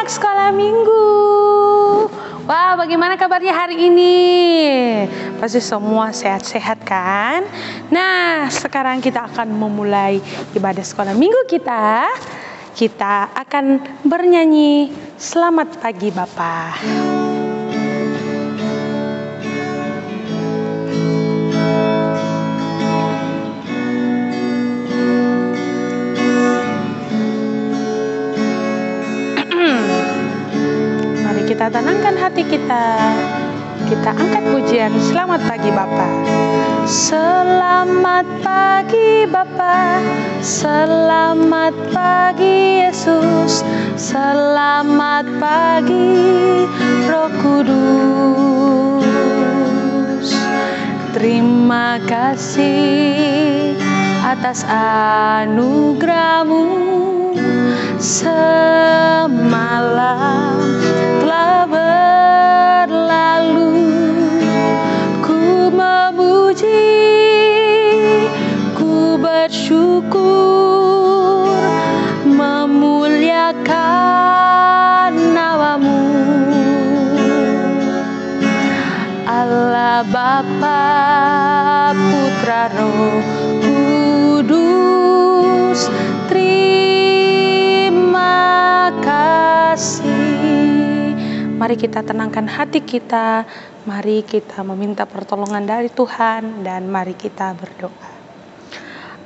anak sekolah minggu. Wah, bagaimana kabarnya hari ini? Pasti semua sehat-sehat kan? Nah, sekarang kita akan memulai ibadah sekolah minggu kita. Kita akan bernyanyi Selamat Pagi Bapa. Kita tenangkan hati kita. Kita angkat pujian Selamat Pagi Bapa. Selamat pagi Bapa, selamat pagi Yesus, selamat pagi Roh Kudus. Terima kasih atas anugerah-Mu semalam telah berlalu. Ku memuji, ku bersyukur, memuliakan nama-Mu. Allah Bapa, Putra, Roh Kudus, terima kasih. Mari kita tenangkan hati kita, mari kita meminta pertolongan dari Tuhan, dan mari kita berdoa.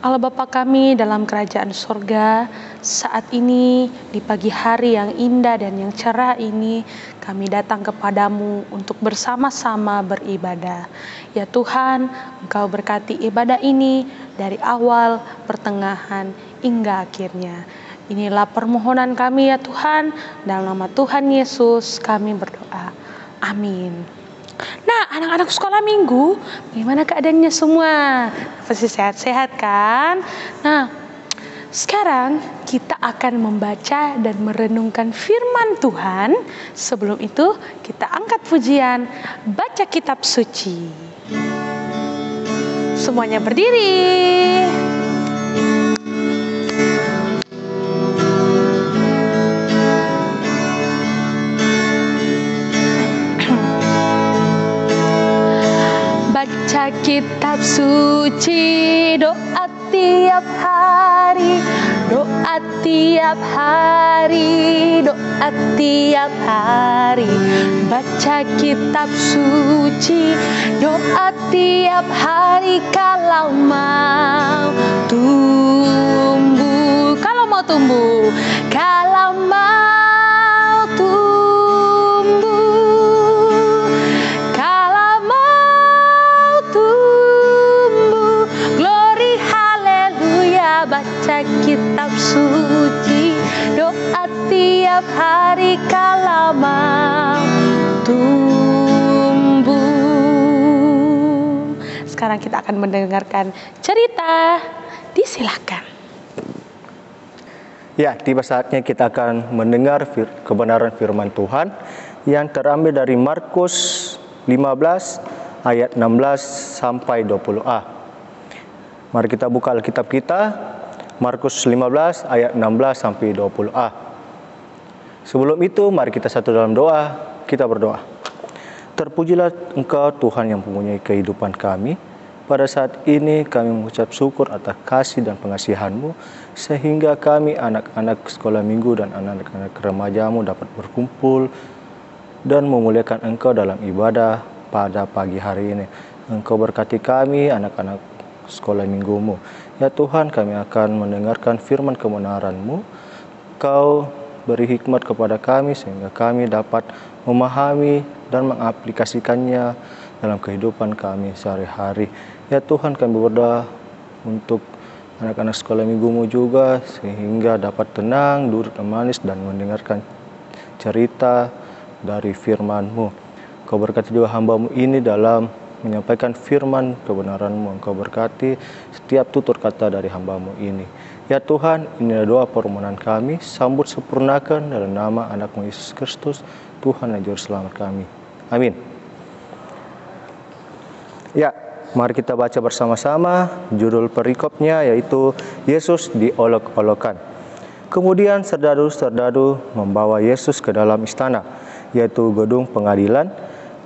Allah Bapa kami dalam kerajaan sorga, saat ini di pagi hari yang indah dan yang cerah ini, kami datang kepadamu untuk bersama-sama beribadah. Ya Tuhan, Engkau berkati ibadah ini dari awal, pertengahan, hingga akhirnya. Inilah permohonan kami ya Tuhan, dalam nama Tuhan Yesus kami berdoa. Amin. Nah, anak-anak sekolah minggu, bagaimana keadaannya semua? Pasti sehat-sehat kan? Nah, sekarang kita akan membaca dan merenungkan firman Tuhan. Sebelum itu, kita angkat pujian, baca kitab suci. Semuanya berdiri. Baca kitab suci, doa tiap hari, doa tiap hari, doa tiap hari. Baca kitab suci, doa tiap hari kalau mau tumbuh. Kalau mau tumbuh, kalau mau tumbuh. Baca kitab suci, doa tiap hari kalau mau tumbuh. Sekarang kita akan mendengarkan cerita. Disilakan. Ya, tiba saatnya kita akan mendengar kebenaran firman Tuhan yang terambil dari Markus 15 ayat 16 sampai 20a. Mari kita buka Alkitab kita, Markus 15 ayat 16 sampai 20a. Sebelum itu, mari kita satu dalam doa, kita berdoa. Terpujilah Engkau Tuhan yang mempunyai kehidupan kami. Pada saat ini kami mengucap syukur atas kasih dan pengasihan-Mu, sehingga kami anak-anak sekolah minggu dan anak-anak remaja-Mu dapat berkumpul dan memuliakan Engkau dalam ibadah pada pagi hari ini. Engkau berkati kami, anak-anak sekolah minggu-Mu. Ya Tuhan, kami akan mendengarkan firman kebenaran-Mu. Kau beri hikmat kepada kami sehingga kami dapat memahami dan mengaplikasikannya dalam kehidupan kami sehari-hari. Ya Tuhan, kami berdoa untuk anak-anak sekolah minggu-Mu juga sehingga dapat tenang, duduk manis dan mendengarkan cerita dari firman-Mu. Kau berkati juga hamba-Mu ini dalam menyampaikan firman kebenaran-Mu. Engkau berkati setiap tutur kata dari hamba-Mu ini. Ya Tuhan, inilah doa permohonan kami. Sambut sempurnakan dalam nama anak-Mu Yesus Kristus, Tuhan dan Juru Selamat kami. Amin. Ya, mari kita baca bersama-sama judul perikopnya, yaitu Yesus diolok-olokkan. Kemudian serdadu-serdadu membawa Yesus ke dalam istana, yaitu gedung pengadilan,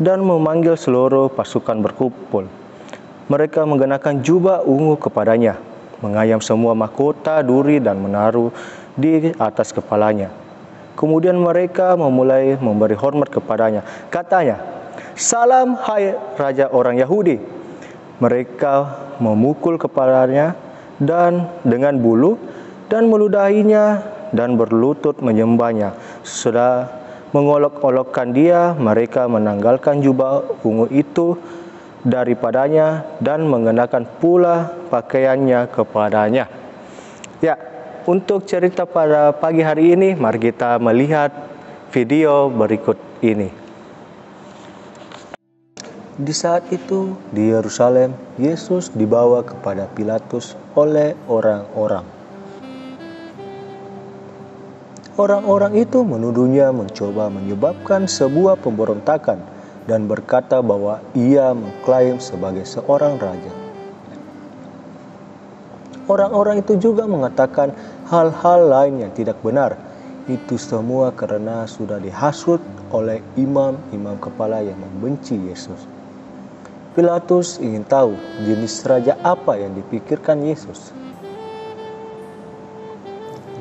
dan memanggil seluruh pasukan berkumpul. Mereka mengenakan jubah ungu kepadanya, mengayam semua mahkota duri dan menaruh di atas kepalanya. Kemudian mereka memulai memberi hormat kepadanya. Katanya, "Salam hai Raja orang Yahudi." Mereka memukul kepalanya dan dengan bulu dan meludahinya dan berlutut menyembahnya. Sudah mengolok-olokkan dia, mereka menanggalkan jubah ungu itu daripadanya dan mengenakan pula pakaiannya kepadanya. Ya, untuk cerita pada pagi hari ini, mari kita melihat video berikut ini. Di saat itu, di Yerusalem, Yesus dibawa kepada Pilatus oleh orang-orang. Orang-orang itu menuduhnya mencoba menyebabkan sebuah pemberontakan dan berkata bahwa ia mengklaim sebagai seorang raja. Orang-orang itu juga mengatakan hal-hal lain yang tidak benar. Itu semua karena sudah dihasut oleh imam-imam kepala yang membenci Yesus. Pilatus ingin tahu jenis raja apa yang dipikirkan Yesus.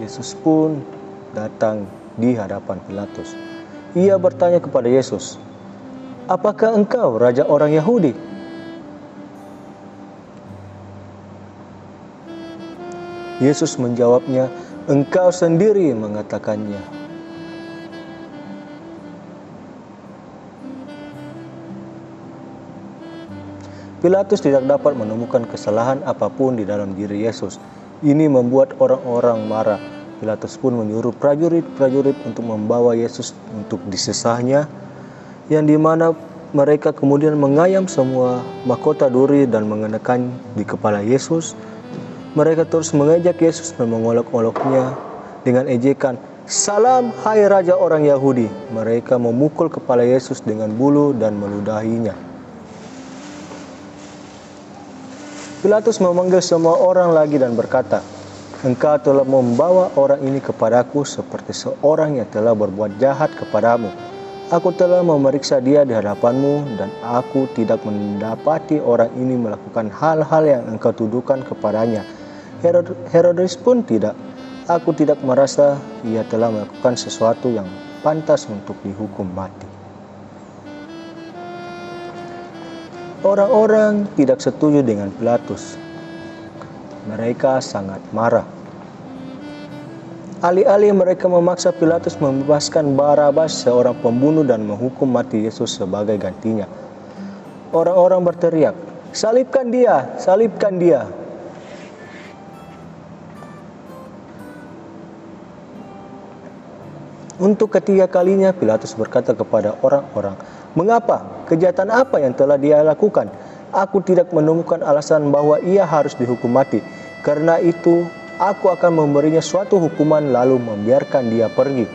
Yesus pun datang di hadapan Pilatus. Ia bertanya kepada Yesus, "Apakah engkau raja orang Yahudi?" Yesus menjawabnya, "Engkau sendiri mengatakannya." Pilatus tidak dapat menemukan kesalahan apapun di dalam diri Yesus. Ini membuat orang-orang marah. Pilatus pun menyuruh prajurit-prajurit untuk membawa Yesus untuk disesahnya, yang dimana mereka kemudian mengayam semua mahkota duri dan mengenakan di kepala Yesus. Mereka terus mengejek Yesus dan mengolok-oloknya dengan ejekan, "Salam hai Raja orang Yahudi." Mereka memukul kepala Yesus dengan bulu dan meludahinya. Pilatus memanggil semua orang lagi dan berkata, "Engkau telah membawa orang ini kepadaku seperti seorang yang telah berbuat jahat kepadamu. Aku telah memeriksa dia di hadapanmu dan aku tidak mendapati orang ini melakukan hal-hal yang engkau tuduhkan kepadanya. Herodes pun tidak. Aku tidak merasa ia telah melakukan sesuatu yang pantas untuk dihukum mati." Orang-orang tidak setuju dengan Pilatus. Mereka sangat marah. Alih-alih mereka memaksa Pilatus membebaskan Barabas, seorang pembunuh, dan menghukum mati Yesus sebagai gantinya. Orang-orang berteriak, "Salibkan dia! Salibkan dia!" Untuk ketiga kalinya Pilatus berkata kepada orang-orang, "Mengapa? Kejahatan apa yang telah dia lakukan? Aku tidak menemukan alasan bahwa ia harus dihukum mati. Karena itu, aku akan memberinya suatu hukuman lalu membiarkan dia pergi."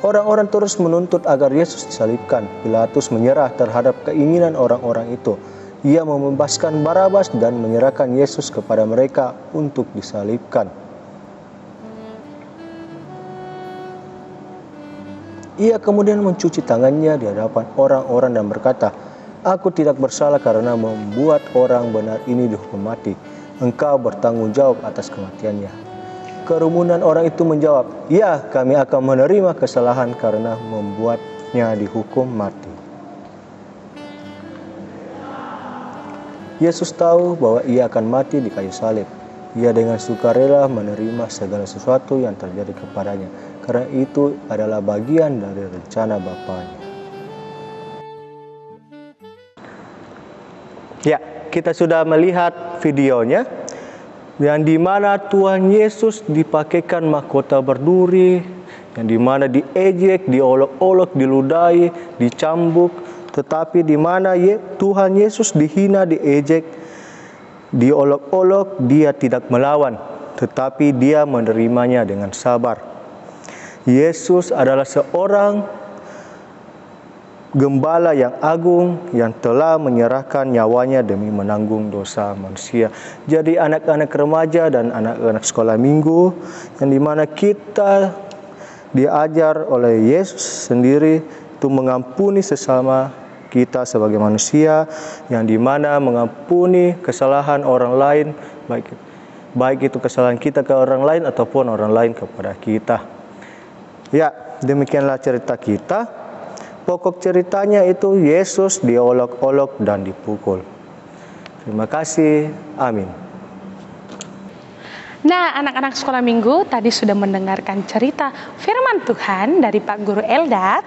Orang-orang terus menuntut agar Yesus disalibkan. Pilatus menyerah terhadap keinginan orang-orang itu. Ia membebaskan Barabas dan menyerahkan Yesus kepada mereka untuk disalibkan. Ia kemudian mencuci tangannya di hadapan orang-orang dan berkata, "Aku tidak bersalah karena membuat orang benar ini dihukum mati. Engkau bertanggung jawab atas kematiannya." Kerumunan orang itu menjawab, "Ya, kami akan menerima kesalahan karena membuatnya dihukum mati." Yesus tahu bahwa ia akan mati di kayu salib. Ia dengan sukarela menerima segala sesuatu yang terjadi kepadanya, karena itu adalah bagian dari rencana Bapanya. Ya, kita sudah melihat videonya, yang dimana Tuhan Yesus dipakaikan mahkota berduri, yang dimana diejek, diolok-olok, diludahi, dicambuk, tetapi dimana Tuhan Yesus dihina, diejek, diolok-olok, dia tidak melawan, tetapi dia menerimanya dengan sabar. Yesus adalah seorang Gembala yang agung yang telah menyerahkan nyawanya demi menanggung dosa manusia. Jadi anak-anak remaja dan anak-anak sekolah minggu yang dimana kita diajar oleh Yesus sendiri untuk mengampuni sesama kita sebagai manusia, yang dimana mengampuni kesalahan orang lain, baik itu kesalahan kita ke orang lain ataupun orang lain kepada kita. Ya, demikianlah cerita kita. Pokok ceritanya itu Yesus diolok-olok dan dipukul. Terima kasih. Amin. Nah, anak-anak sekolah minggu tadi sudah mendengarkan cerita firman Tuhan dari Pak Guru Eldad.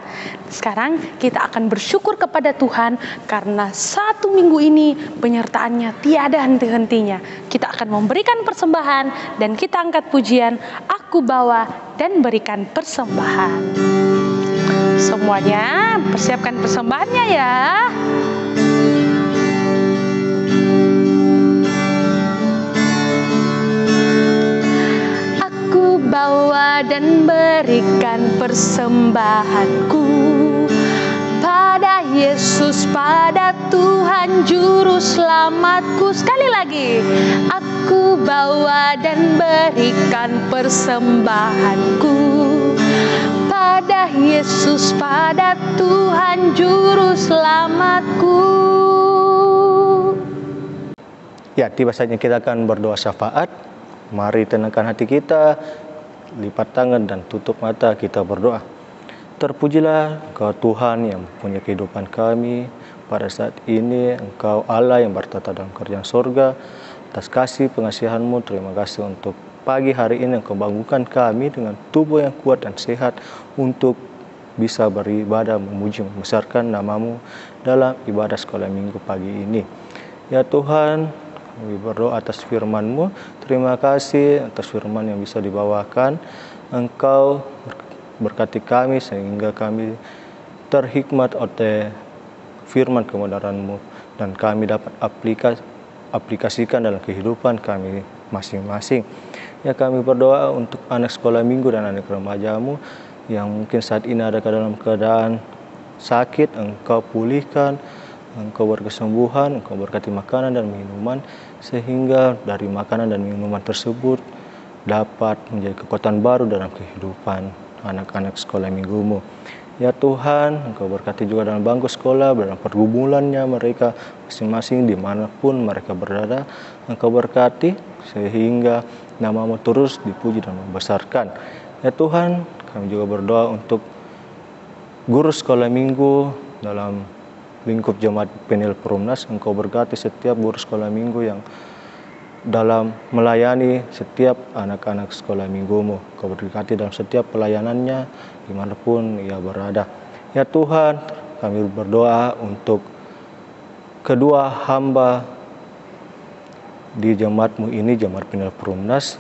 Sekarang kita akan bersyukur kepada Tuhan karena 1 minggu ini penyertaannya tiada henti-hentinya. Kita akan memberikan persembahan dan kita angkat pujian, aku bawa dan berikan persembahan. Semuanya persiapkan persembahannya ya. Aku bawa dan berikan persembahanku pada Yesus, pada Tuhan Juru Selamatku. Sekali lagi, aku bawa dan berikan persembahanku pada Yesus, pada Tuhan Juru Selamatku. Ya, tiba saatnya kita akan berdoa syafaat. Mari tenangkan hati kita, lipat tangan dan tutup mata, kita berdoa. Terpujilah Engkau Tuhan yang punya kehidupan kami pada saat ini. Engkau Allah yang bertata dalam kerajaan sorga. Atas kasih pengasihan-Mu, terima kasih untuk pagi hari ini Engkau bangunkan kami dengan tubuh yang kuat dan sehat untuk bisa beribadah, memuji, membesarkan nama-Mu dalam ibadah sekolah minggu pagi ini. Ya Tuhan, kami berdoa atas firman-Mu. Terima kasih atas firman yang bisa dibawakan. Engkau berkati kami sehingga kami terhikmat oleh firman kebenaran-Mu dan kami dapat aplikasikan dalam kehidupan kami masing-masing. Ya, kami berdoa untuk anak sekolah minggu dan anak remaja-Mu yang mungkin saat ini ada dalam keadaan sakit. Engkau pulihkan, Engkau berkesembuhan, Engkau berkati makanan dan minuman, sehingga dari makanan dan minuman tersebut dapat menjadi kekuatan baru dalam kehidupan anak-anak sekolah minggu-Mu. Ya Tuhan, Engkau berkati juga dalam bangku sekolah, dalam pergumulannya mereka masing-masing dimanapun mereka berada. Engkau berkati sehingga nama-Mu terus dipuji dan membesarkan. Ya Tuhan, kami juga berdoa untuk guru sekolah minggu dalam lingkup jemaat Penil Perumnas. Engkau berkati setiap guru sekolah minggu yang dalam melayani setiap anak-anak sekolah minggu-Mu. Engkau berkati dalam setiap pelayanannya dimanapun ia berada. Ya Tuhan, kami berdoa untuk kedua hamba di jemaat-Mu ini, jemaat Penil Perumnas,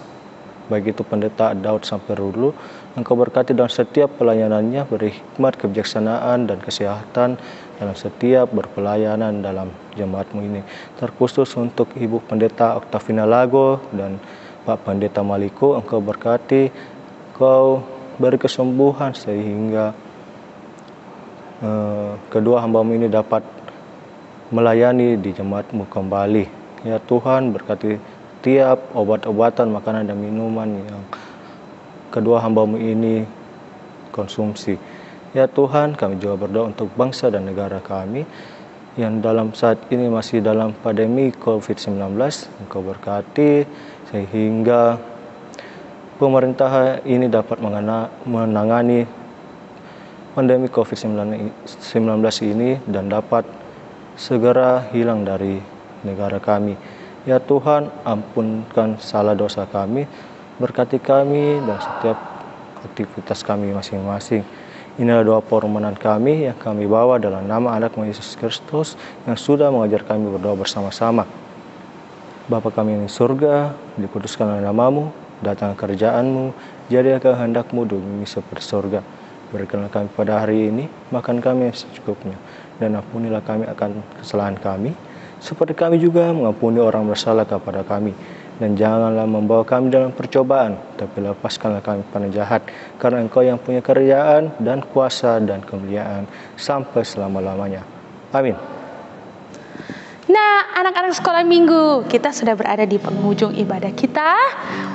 baik itu pendeta Daud sampai Rulu. Engkau berkati dalam setiap pelayanannya, beri hikmat, kebijaksanaan dan kesehatan dalam setiap berpelayanan dalam jemaat-Mu ini. Terkhusus untuk Ibu Pendeta Oktavina Lago dan Pak Pendeta Maliko, Engkau berkati, Engkau beri kesembuhan sehingga kedua hamba-Mu ini dapat melayani di jemaat-Mu kembali. Ya Tuhan, berkati tiap obat-obatan, makanan dan minuman yang kedua hamba-Mu ini konsumsi. Ya Tuhan, kami juga berdoa untuk bangsa dan negara kami yang dalam saat ini masih dalam pandemi COVID-19. Engkau berkati sehingga pemerintah ini dapat menangani pandemi COVID-19 ini dan dapat segera hilang dari negara kami. Ya Tuhan, ampunkan salah dosa kami, berkati kami dan setiap aktivitas kami masing-masing. Inilah doa permohonan kami yang kami bawa dalam nama anak-Mu Yesus Kristus yang sudah mengajar kami berdoa bersama-sama. Bapa kami yang di surga, dikuduskanlah nama-Mu, datang kerajaan-Mu, jadilah kehendak-Mu di bumi seperti surga. Berikanlah kami pada hari ini makan kami yang secukupnya, dan ampunilah kami akan kesalahan kami, seperti kami juga mengampuni orang bersalah kepada kami. Dan janganlah membawa kami dalam percobaan, tapi lepaskanlah kami pada jahat. Karena Engkau yang punya kerajaan dan kuasa dan kemuliaan sampai selama-lamanya. Amin. Nah, anak-anak sekolah minggu, kita sudah berada di penghujung ibadah kita.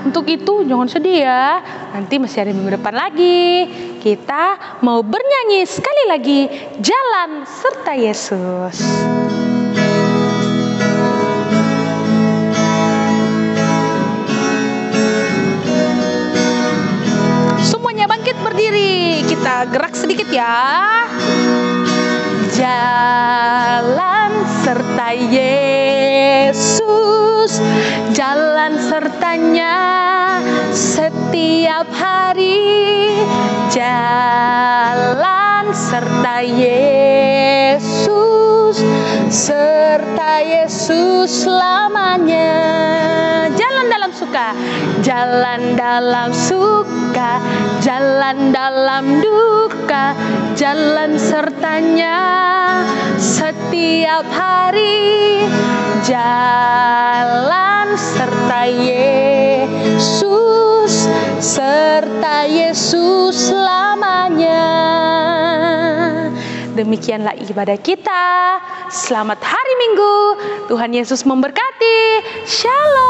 Untuk itu, jangan sedih ya. Nanti masih ada minggu depan lagi. Kita mau bernyanyi sekali lagi, Jalan Serta Yesus. Semuanya bangkit berdiri. Kita gerak sedikit ya. Jalan serta Yesus, jalan sertanya setiap hari. Jalan serta Yesus, serta Yesus selamanya. Jalan dalam suka, jalan dalam suka, jalan dalam duka, jalan sertanya setiap hari. Jalan serta Yesus, serta Yesus selamanya. Demikianlah ibadah kita. Selamat hari Minggu. Tuhan Yesus memberkati. Shalom.